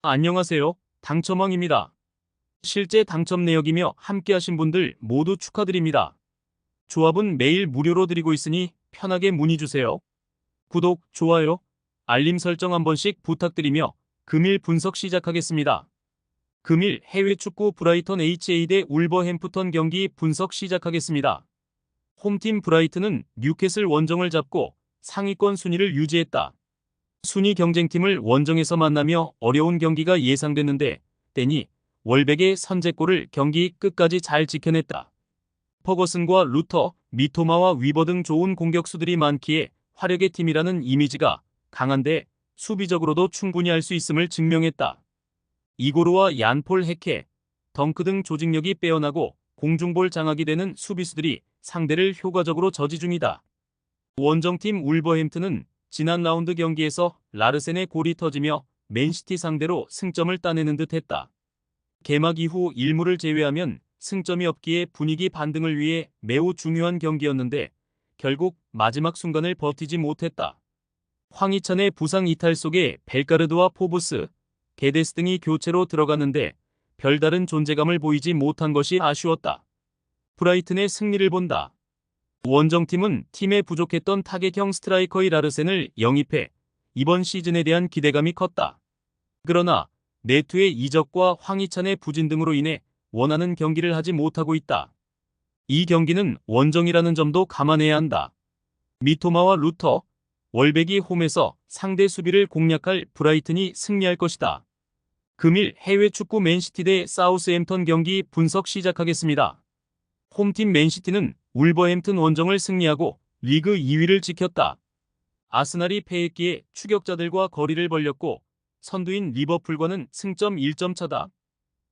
안녕하세요. 당첨왕입니다. 실제 당첨 내역이며 함께하신 분들 모두 축하드립니다. 조합은 매일 무료로 드리고 있으니 편하게 문의주세요. 구독, 좋아요, 알림 설정 한 번씩 부탁드리며 금일 분석 시작하겠습니다. 금일 해외 축구 브라이턴 HA 대 울버햄프턴 경기 분석 시작하겠습니다. 홈팀 브라이튼은 뉴캐슬 원정을 잡고 상위권 순위를 유지했다. 순위 경쟁팀을 원정에서 만나며 어려운 경기가 예상됐는데 데니 월백의 선제골을 경기 끝까지 잘 지켜냈다. 퍼거슨과 루터, 미토마와 위버 등 좋은 공격수들이 많기에 화력의 팀이라는 이미지가 강한데 수비적으로도 충분히 할 수 있음을 증명했다. 이고르와 얀폴 헤케, 덩크 등 조직력이 빼어나고 공중볼 장악이 되는 수비수들이 상대를 효과적으로 저지 중이다. 원정팀 울버햄튼은 지난 라운드 경기에서 라르센의 골이 터지며 맨시티 상대로 승점을 따내는 듯 했다. 개막 이후 1무를 제외하면 승점이 없기에 분위기 반등을 위해 매우 중요한 경기였는데 결국 마지막 순간을 버티지 못했다. 황희찬의 부상 이탈 속에 벨가르드와 포브스, 게데스 등이 교체로 들어갔는데 별다른 존재감을 보이지 못한 것이 아쉬웠다. 브라이튼의 승리를 본다. 원정팀은 팀에 부족했던 타겟형 스트라이커의 라르센을 영입해 이번 시즌에 대한 기대감이 컸다. 그러나 네투의 이적과 황희찬의 부진 등으로 인해 원하는 경기를 하지 못하고 있다. 이 경기는 원정이라는 점도 감안해야 한다. 미토마와 루터, 월백이 홈에서 상대 수비를 공략할 브라이튼이 승리할 것이다. 금일 해외 축구 맨시티 대 사우스햄턴 경기 분석 시작하겠습니다. 홈팀 맨시티는 울버햄튼 원정을 승리하고 리그 2위를 지켰다. 아스날이 패했기에 추격자들과 거리를 벌렸고 선두인 리버풀과는 승점 1점 차다.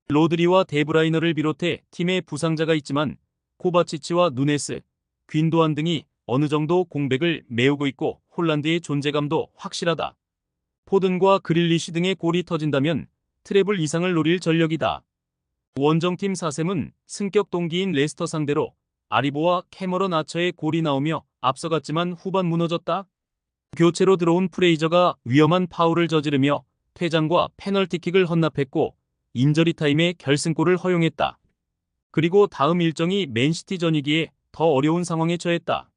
로드리와 데브라이너를 비롯해 팀에 부상자가 있지만 코바치치와 누네스, 귄도안 등이 어느 정도 공백을 메우고 있고 홀란드의 존재감도 확실하다. 포든과 그릴리시 등의 골이 터진다면 트래블 이상을 노릴 전력이다. 원정팀 사셈은 승격 동기인 레스터 상대로 아리보와 캐머런 아처의 골이 나오며 앞서갔지만 후반 무너졌다. 교체로 들어온 프레이저가 위험한 파울을 저지르며 퇴장과 페널티킥을 헌납했고 인저리 타임에 결승골을 허용했다. 그리고 다음 일정이 맨시티전이기에 더 어려운 상황에 처했다.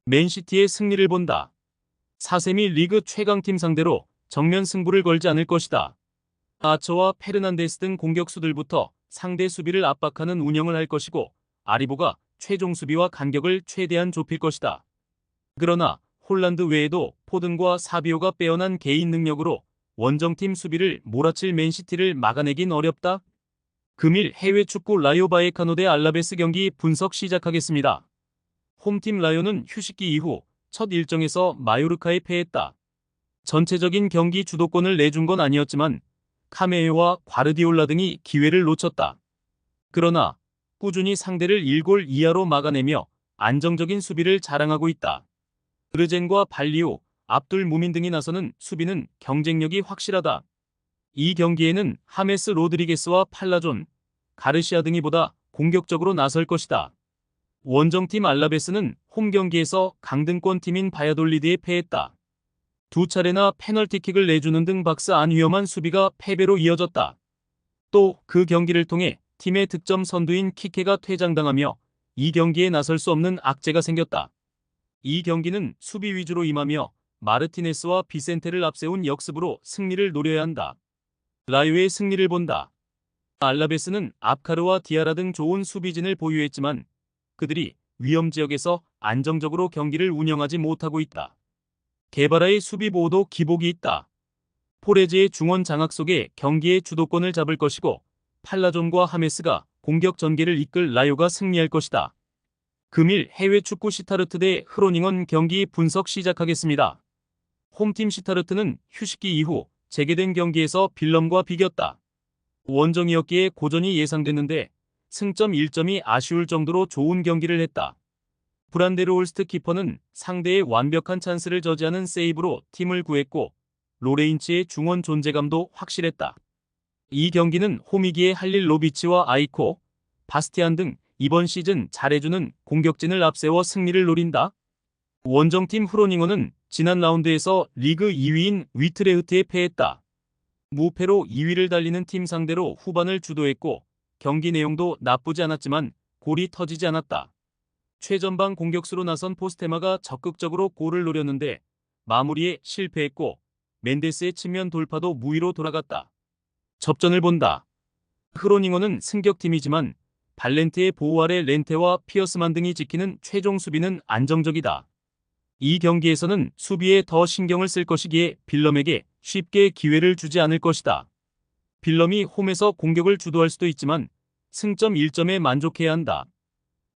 맨시티의 승리를 본다. 사셈이 리그 최강팀 상대로 정면 승부를 걸지 않을 것이다. 아처와 페르난데스 등 공격수들부터 상대 수비를 압박하는 운영을 할 것이고 아리보가 최종 수비와 간격을 최대한 좁힐 것이다. 그러나 홀란드 외에도 포든과 사비오가 빼어난 개인 능력으로 원정팀 수비를 몰아칠 맨시티를 막아내긴 어렵다. 금일 해외 축구 라요 바에카노 대 알라베스 경기 분석 시작하겠습니다. 홈팀 라요는 휴식기 이후 첫 일정에서 마요르카에 패했다. 전체적인 경기 주도권을 내준 건 아니었지만 카메에와 과르디올라 등이 기회를 놓쳤다. 그러나 꾸준히 상대를 1골 이하로 막아내며 안정적인 수비를 자랑하고 있다. 르젠과 발리오, 압둘 무민 등이 나서는 수비는 경쟁력이 확실하다. 이 경기에는 하메스 로드리게스와 팔라존, 가르시아 등이 보다 공격적으로 나설 것이다. 원정팀 알라베스는 홈 경기에서 강등권 팀인 바야돌리드에 패했다. 두 차례나 페널티킥을 내주는 등 박스 안 위험한 수비가 패배로 이어졌다. 또 그 경기를 통해 팀의 득점 선두인 키케가 퇴장당하며 이 경기에 나설 수 없는 악재가 생겼다. 이 경기는 수비 위주로 임하며 마르티네스와 비센테를 앞세운 역습으로 승리를 노려야 한다. 라요의 승리를 본다. 알라베스는 압카르와 디아라 등 좋은 수비진을 보유했지만 그들이 위험 지역에서 안정적으로 경기를 운영하지 못하고 있다. 게바라의 수비 보호도 기복이 있다. 포레즈의 중원 장악 속에 경기의 주도권을 잡을 것이고 팔라존과 하메스가 공격 전개를 이끌 라요가 승리할 것이다. 금일 해외 축구 시타르트 대 흐로닝은 경기 분석 시작하겠습니다. 홈팀 시타르트는 휴식기 이후 재개된 경기에서 빌럼과 비겼다. 원정이었기에 고전이 예상됐는데 승점 1점이 아쉬울 정도로 좋은 경기를 했다. 브란데르홀스트 키퍼는 상대의 완벽한 찬스를 저지하는 세이브로 팀을 구했고 로레인치의 중원 존재감도 확실했다. 이 경기는 홈이기에 할릴 로비치와 아이코, 바스티안 등 이번 시즌 잘해주는 공격진을 앞세워 승리를 노린다. 원정팀 후로닝어는 지난 라운드에서 리그 2위인 위트레흐트에 패했다. 무패로 2위를 달리는 팀 상대로 후반을 주도했고 경기 내용도 나쁘지 않았지만 골이 터지지 않았다. 최전방 공격수로 나선 포스테마가 적극적으로 골을 노렸는데 마무리에 실패했고 멘데스의 측면 돌파도 무위로 돌아갔다. 접전을 본다. 흐로닝어는 승격팀이지만 발렌테의 보호 아래 렌테와 피어스만 등이 지키는 최종 수비는 안정적이다. 이 경기에서는 수비에 더 신경을 쓸 것이기에 빌럼에게 쉽게 기회를 주지 않을 것이다. 빌럼이 홈에서 공격을 주도할 수도 있지만 승점 1점에 만족해야 한다.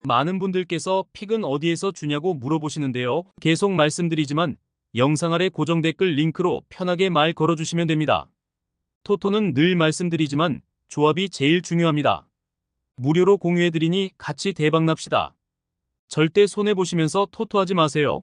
많은 분들께서 픽은 어디에서 주냐고 물어보시는데요. 계속 말씀드리지만 영상 아래 고정 댓글 링크로 편하게 말 걸어주시면 됩니다. 토토는 늘 말씀드리지만 조합이 제일 중요합니다. 무료로 공유해드리니 같이 대박납시다. 절대 손해보시면서 토토하지 마세요.